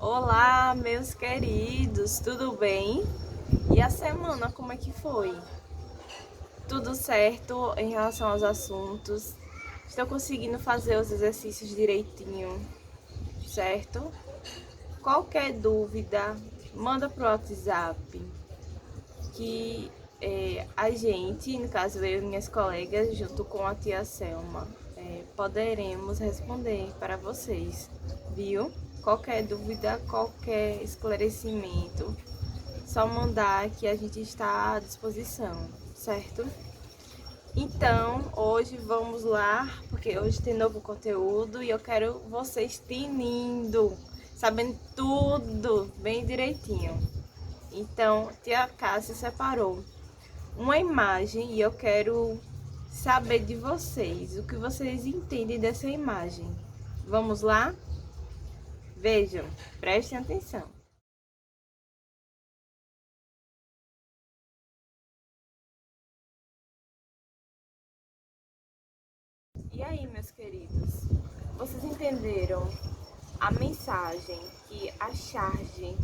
Olá, meus queridos, tudo bem? E a semana, como é que foi? Tudo certo em relação aos assuntos? Estou conseguindo fazer os exercícios direitinho, certo? Qualquer dúvida, manda pro WhatsApp que a gente, no caso eu e minhas colegas, junto com a tia Selma, poderemos responder para vocês, viu? Qualquer dúvida, qualquer esclarecimento, só mandar que a gente está à disposição, certo? Então, hoje vamos lá, porque hoje tem novo conteúdo e eu quero vocês tinindo, sabendo tudo bem direitinho. Então, tia Cássia separou uma imagem e eu quero saber de vocês, o que vocês entendem dessa imagem. Vamos lá? Vejam, prestem atenção. E aí, meus queridos, vocês entenderam a mensagem que a charge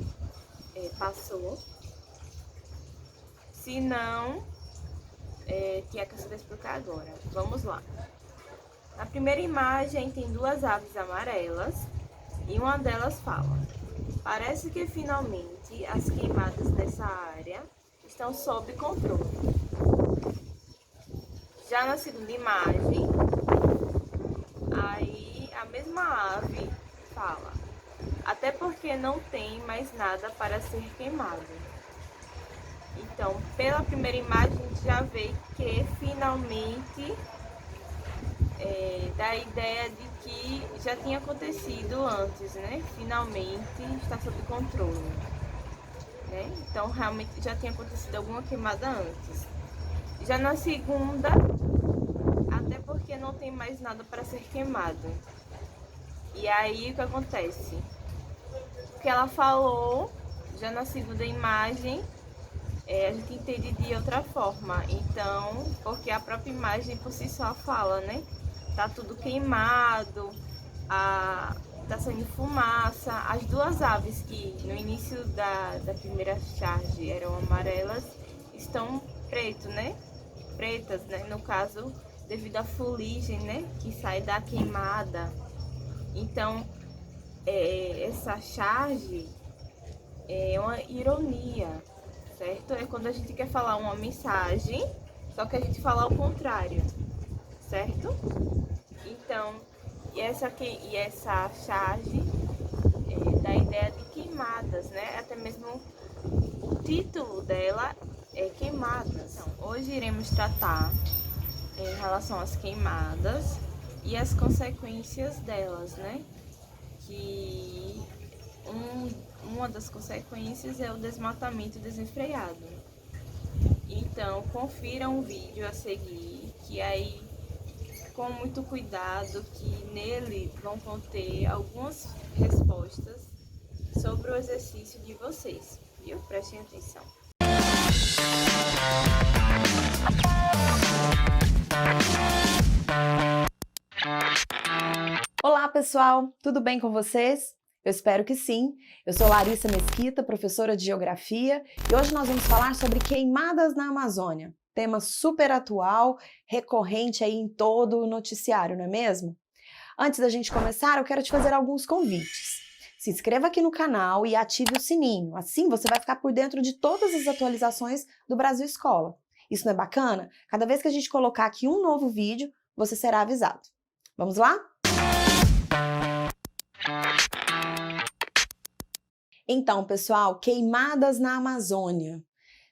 passou? Se não, tinha que eu explicar agora. Vamos lá. Na primeira imagem tem duas aves amarelas e uma delas fala: parece que finalmente as queimadas nessa área estão sob controle. Já na segunda imagem, aí a mesma ave fala: até porque não tem mais nada para ser queimado. Então, pela primeira imagem, a gente já vê que finalmente dá a ideia de que já tinha acontecido antes, né? Finalmente está sob controle, né? Então, realmente já tinha acontecido alguma queimada antes. Já na segunda, até porque não tem mais nada para ser queimado. E aí, o que acontece? O que ela falou, já na segunda imagem, a gente entende de outra forma. Então, porque a própria imagem por si só fala, né? Tá tudo queimado, tá saindo fumaça. As duas aves que no início da primeira charge eram amarelas, estão pretas, né? No caso, devido à fuligem, né? Que sai da queimada. Então, essa charge é uma ironia, certo? É quando a gente quer falar uma mensagem, só que a gente fala ao contrário, certo? Então, essa charge dá a ideia de queimadas, né? Até mesmo o título dela é Queimadas. Então, hoje iremos tratar em relação às queimadas e as consequências delas, né? Que uma das consequências é o desmatamento desenfreado. Então, confira um vídeo a seguir, que aí, com muito cuidado, que nele vão conter algumas respostas sobre o exercício de vocês, viu? Prestem atenção. Olá, pessoal! Tudo bem com vocês? Eu espero que sim. Eu sou Larissa Mesquita, professora de Geografia, e hoje nós vamos falar sobre queimadas na Amazônia. Tema super atual, recorrente aí em todo o noticiário, não é mesmo? Antes da gente começar, eu quero te fazer alguns convites. Se inscreva aqui no canal e ative o sininho, assim você vai ficar por dentro de todas as atualizações do Brasil Escola. Isso não é bacana? Cada vez que a gente colocar aqui um novo vídeo, você será avisado. Vamos lá? Então, pessoal, queimadas na Amazônia.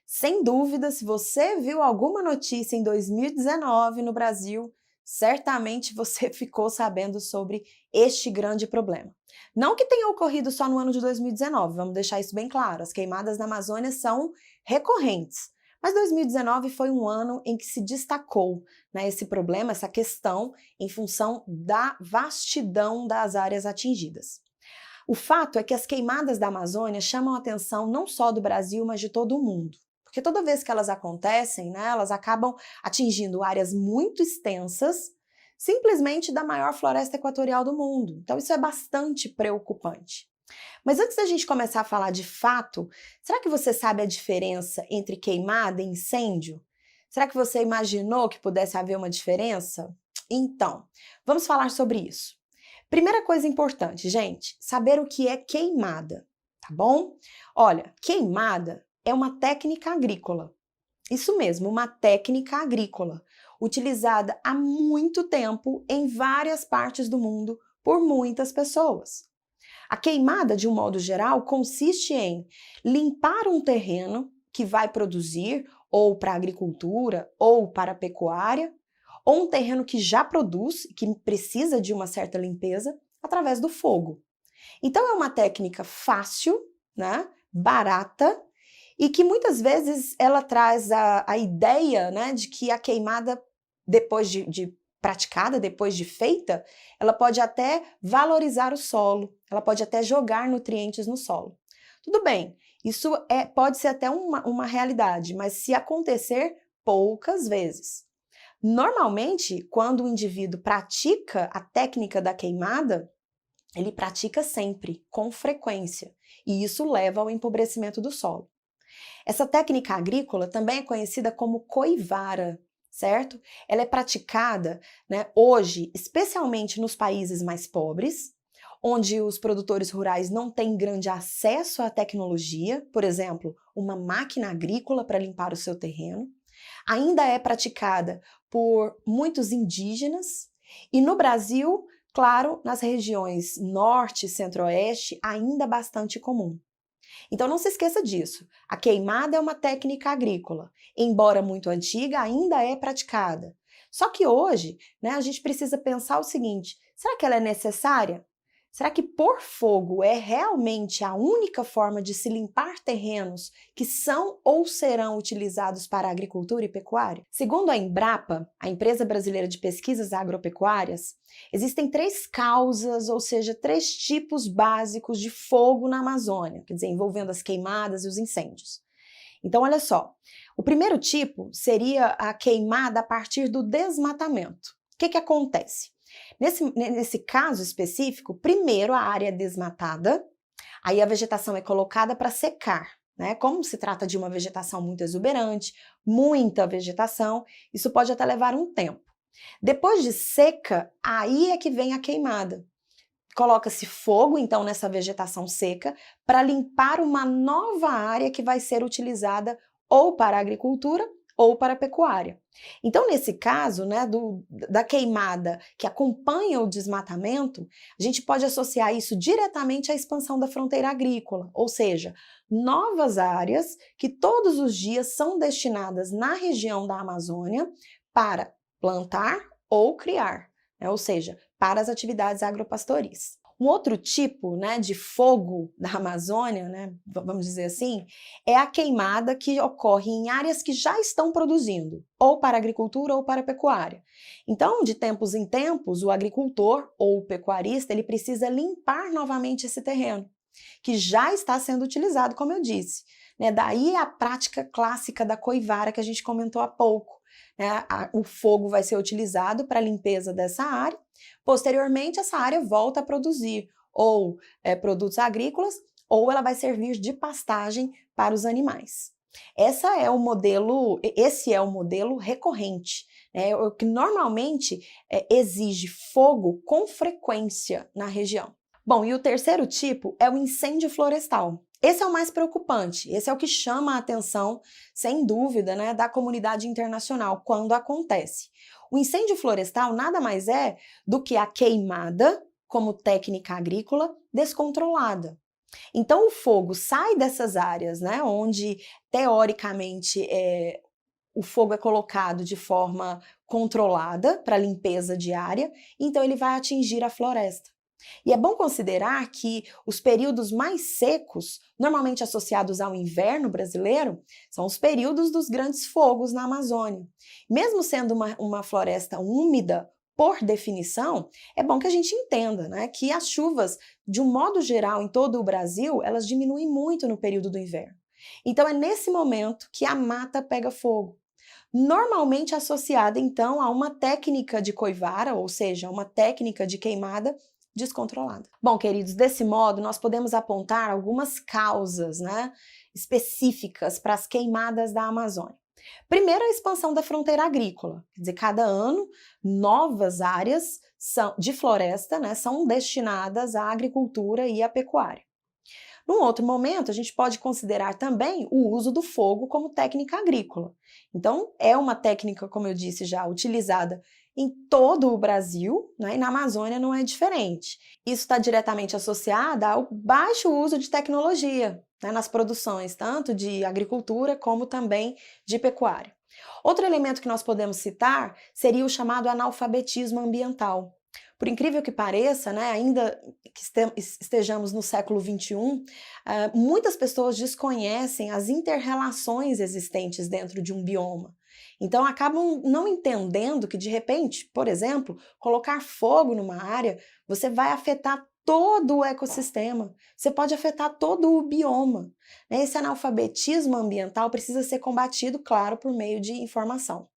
Sem dúvida, se você viu alguma notícia em 2019 no Brasil, certamente você ficou sabendo sobre este grande problema. Não que tenha ocorrido só no ano de 2019, vamos deixar isso bem claro, as queimadas na Amazônia são recorrentes. Mas 2019 foi um ano em que se destacou, né, esse problema, essa questão, em função da vastidão das áreas atingidas. O fato é que as queimadas da Amazônia chamam a atenção não só do Brasil, mas de todo o mundo. Porque toda vez que elas acontecem, né, elas acabam atingindo áreas muito extensas, simplesmente da maior floresta equatorial do mundo. Então isso é bastante preocupante. Mas antes da gente começar a falar de fato, será que você sabe a diferença entre queimada e incêndio? Será que você imaginou que pudesse haver uma diferença? Então, vamos falar sobre isso. Primeira coisa importante, gente, saber o que é queimada, tá bom? Olha, queimada é uma técnica agrícola. Isso mesmo, uma técnica agrícola, utilizada há muito tempo em várias partes do mundo por muitas pessoas. A queimada, de um modo geral, consiste em limpar um terreno que vai produzir ou para a agricultura ou para a pecuária, ou um terreno que já produz, que precisa de uma certa limpeza, através do fogo. Então é uma técnica fácil, né, barata, e que muitas vezes ela traz a ideia, né, de que a queimada, depois de praticada, depois de feita, ela pode até valorizar o solo, ela pode até jogar nutrientes no solo. Tudo bem, isso pode ser até uma realidade, mas se acontecer poucas vezes. Normalmente, quando o indivíduo pratica a técnica da queimada, ele pratica sempre, com frequência, e isso leva ao empobrecimento do solo. Essa técnica agrícola também é conhecida como coivara, certo? Ela é praticada, né, hoje, especialmente nos países mais pobres, onde os produtores rurais não têm grande acesso à tecnologia, por exemplo, uma máquina agrícola para limpar o seu terreno. Ainda é praticada por muitos indígenas e no Brasil, claro, nas regiões norte e centro-oeste, ainda bastante comum. Então não se esqueça disso. A queimada é uma técnica agrícola, embora muito antiga, ainda é praticada. Só que hoje, né, a gente precisa pensar o seguinte: será que ela é necessária? Será que pôr fogo é realmente a única forma de se limpar terrenos que são ou serão utilizados para a agricultura e pecuária? Segundo a Embrapa, a Empresa Brasileira de Pesquisas Agropecuárias, existem 3 causas, ou seja, 3 tipos básicos de fogo na Amazônia, quer dizer, envolvendo as queimadas e os incêndios. Então, olha só, o primeiro tipo seria a queimada a partir do desmatamento. O que acontece? Nesse caso específico, primeiro a área é desmatada, aí a vegetação é colocada para secar, né? Como se trata de uma vegetação muito exuberante, muita vegetação, isso pode até levar um tempo. Depois de seca, aí é que vem a queimada. Coloca-se fogo, então, nessa vegetação seca, para limpar uma nova área que vai ser utilizada ou para a agricultura ou para a pecuária. Então, nesse caso, né, da queimada que acompanha o desmatamento, a gente pode associar isso diretamente à expansão da fronteira agrícola, ou seja, novas áreas que todos os dias são destinadas na região da Amazônia para plantar ou criar, né, ou seja, para as atividades agropastoris. Um outro tipo, né, de fogo da Amazônia, né, vamos dizer assim, é a queimada que ocorre em áreas que já estão produzindo, ou para a agricultura ou para a pecuária. Então, de tempos em tempos, o agricultor ou o pecuarista, ele precisa limpar novamente esse terreno, que já está sendo utilizado, como eu disse, né? Daí a prática clássica da coivara que a gente comentou há pouco, né? O fogo vai ser utilizado para a limpeza dessa área. Posteriormente, essa área volta a produzir ou produtos agrícolas, ou ela vai servir de pastagem para os animais. Esse é o modelo recorrente, né, o que normalmente exige fogo com frequência na região. Bom, e o terceiro tipo é o incêndio florestal. Esse é o mais preocupante, esse é o que chama a atenção, sem dúvida, né, da comunidade internacional quando acontece. O incêndio florestal nada mais é do que a queimada, como técnica agrícola, descontrolada. Então o fogo sai dessas áreas, né, onde teoricamente o fogo é colocado de forma controlada para limpeza diária, então ele vai atingir a floresta. E é bom considerar que os períodos mais secos, normalmente associados ao inverno brasileiro, são os períodos dos grandes fogos na Amazônia. Mesmo sendo uma floresta úmida, por definição, é bom que a gente entenda, né, que as chuvas, de um modo geral, em todo o Brasil, elas diminuem muito no período do inverno. Então é nesse momento que a mata pega fogo. Normalmente associada, então, a uma técnica de coivara, ou seja, uma técnica de queimada descontrolada. Bom, queridos, desse modo nós podemos apontar algumas causas, né, específicas para as queimadas da Amazônia. Primeiro, a expansão da fronteira agrícola, quer dizer, cada ano novas áreas de floresta, né, são destinadas à agricultura e à pecuária. Num outro momento, a gente pode considerar também o uso do fogo como técnica agrícola. Então, é uma técnica, como eu disse já, utilizada em todo o Brasil, né, e na Amazônia não é diferente. Isso está diretamente associado ao baixo uso de tecnologia, né, nas produções, tanto de agricultura como também de pecuária. Outro elemento que nós podemos citar seria o chamado analfabetismo ambiental. Por incrível que pareça, né, ainda que estejamos no século XXI, muitas pessoas desconhecem as inter-relações existentes dentro de um bioma. Então acabam não entendendo que, de repente, por exemplo, colocar fogo numa área, você vai afetar todo o ecossistema, você pode afetar todo o bioma. Esse analfabetismo ambiental precisa ser combatido, claro, por meio de informação.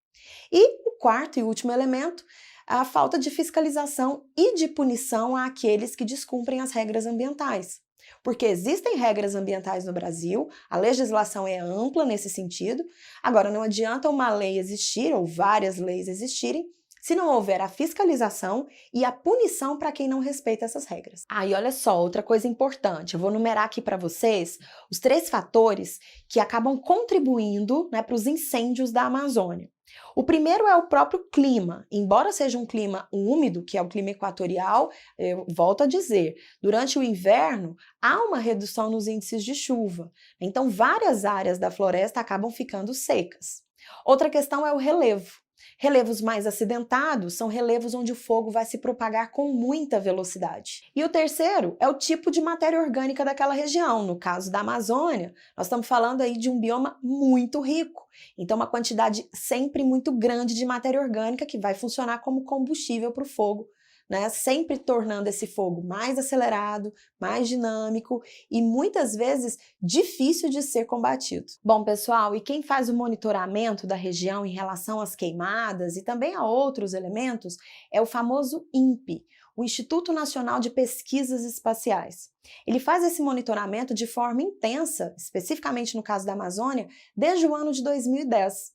E o quarto e último elemento, a falta de fiscalização e de punição àqueles que descumprem as regras ambientais. Porque existem regras ambientais no Brasil, a legislação é ampla nesse sentido. Agora, não adianta uma lei existir, ou várias leis existirem, se não houver a fiscalização e a punição para quem não respeita essas regras. E olha só, outra coisa importante, eu vou numerar aqui para vocês os 3 fatores que acabam contribuindo, né, para os incêndios da Amazônia. O primeiro é o próprio clima. Embora seja um clima úmido, que é o clima equatorial, eu volto a dizer, durante o inverno há uma redução nos índices de chuva. Então, várias áreas da floresta acabam ficando secas. Outra questão é o relevo. Relevos mais acidentados são relevos onde o fogo vai se propagar com muita velocidade. E o terceiro é o tipo de matéria orgânica daquela região. No caso da Amazônia, nós estamos falando aí de um bioma muito rico. Então, uma quantidade sempre muito grande de matéria orgânica que vai funcionar como combustível para o fogo, né? Sempre tornando esse fogo mais acelerado, mais dinâmico e muitas vezes difícil de ser combatido. Bom, pessoal, e quem faz o monitoramento da região em relação às queimadas e também a outros elementos é o famoso INPE, o Instituto Nacional de Pesquisas Espaciais. Ele faz esse monitoramento de forma intensa, especificamente no caso da Amazônia, desde o ano de 2010.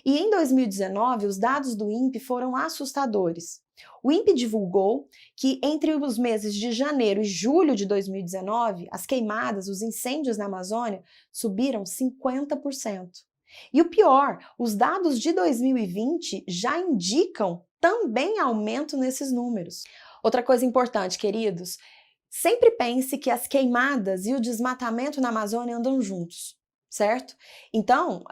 E em 2019, os dados do INPE foram assustadores. O INPE divulgou que entre os meses de janeiro e julho de 2019, as queimadas, os incêndios na Amazônia subiram 50%. E o pior, os dados de 2020 já indicam também aumento nesses números. Outra coisa importante, queridos, sempre pense que as queimadas e o desmatamento na Amazônia andam juntos, certo? Então,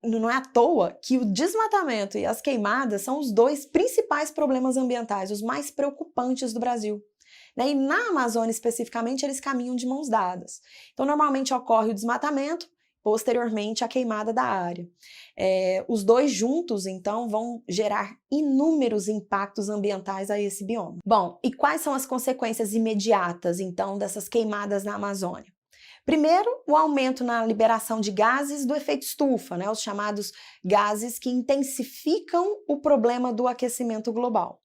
não é à toa que o desmatamento e as queimadas são os 2 principais problemas ambientais, os mais preocupantes do Brasil. E na Amazônia, especificamente, eles caminham de mãos dadas. Então, normalmente ocorre o desmatamento, posteriormente a queimada da área. Os 2 juntos, então, vão gerar inúmeros impactos ambientais a esse bioma. Bom, e quais são as consequências imediatas, então, dessas queimadas na Amazônia? Primeiro, o aumento na liberação de gases do efeito estufa, né, os chamados gases que intensificam o problema do aquecimento global.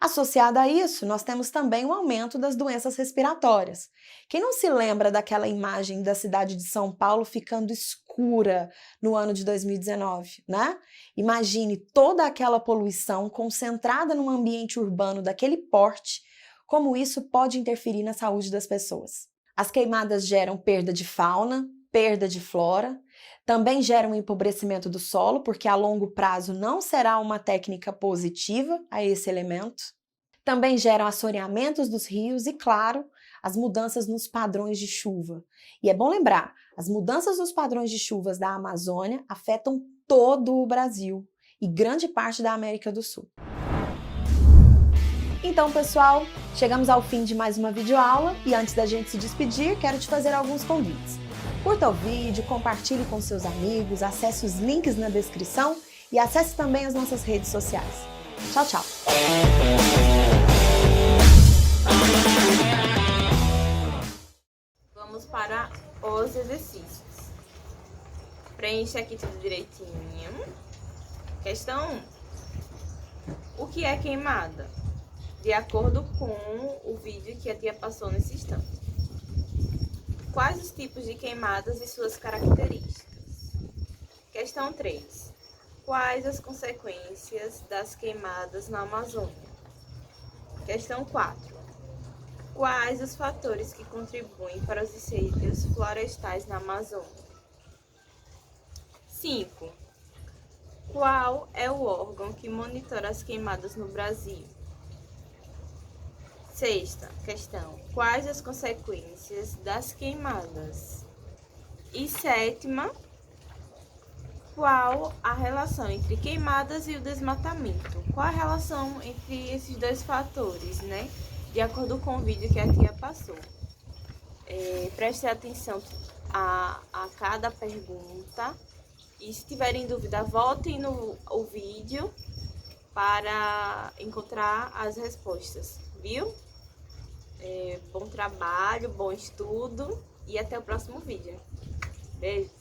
Associado a isso, nós temos também o aumento das doenças respiratórias. Quem não se lembra daquela imagem da cidade de São Paulo ficando escura no ano de 2019, né? Imagine toda aquela poluição concentrada num ambiente urbano daquele porte, como isso pode interferir na saúde das pessoas. As queimadas geram perda de fauna, perda de flora, também geram empobrecimento do solo, porque a longo prazo não será uma técnica positiva a esse elemento. Também geram assoreamentos dos rios e, claro, as mudanças nos padrões de chuva. E é bom lembrar, as mudanças nos padrões de chuvas da Amazônia afetam todo o Brasil e grande parte da América do Sul. Então, pessoal, chegamos ao fim de mais uma videoaula e antes da gente se despedir, quero te fazer alguns convites. Curta o vídeo, compartilhe com seus amigos, acesse os links na descrição e acesse também as nossas redes sociais. Tchau, tchau! Vamos para os exercícios. Preencha aqui tudo direitinho. Questão 1. O que é queimada? de acordo com o vídeo que a tia passou nesse instante. Quais os tipos de queimadas e suas características? Questão 3. Quais as consequências das queimadas na Amazônia? Questão 4. Quais os fatores que contribuem para os incêndios florestais na Amazônia? 5. Qual é o órgão que monitora as queimadas no Brasil? 6ª questão. Quais as consequências das queimadas? E 7ª, qual a relação entre queimadas e o desmatamento? Qual a relação entre esses dois fatores, né? De acordo com o vídeo que a tia passou. Preste atenção a cada pergunta. E se tiverem dúvida, voltem no vídeo para encontrar as respostas, viu? Bom trabalho, bom estudo e até o próximo vídeo. Beijo!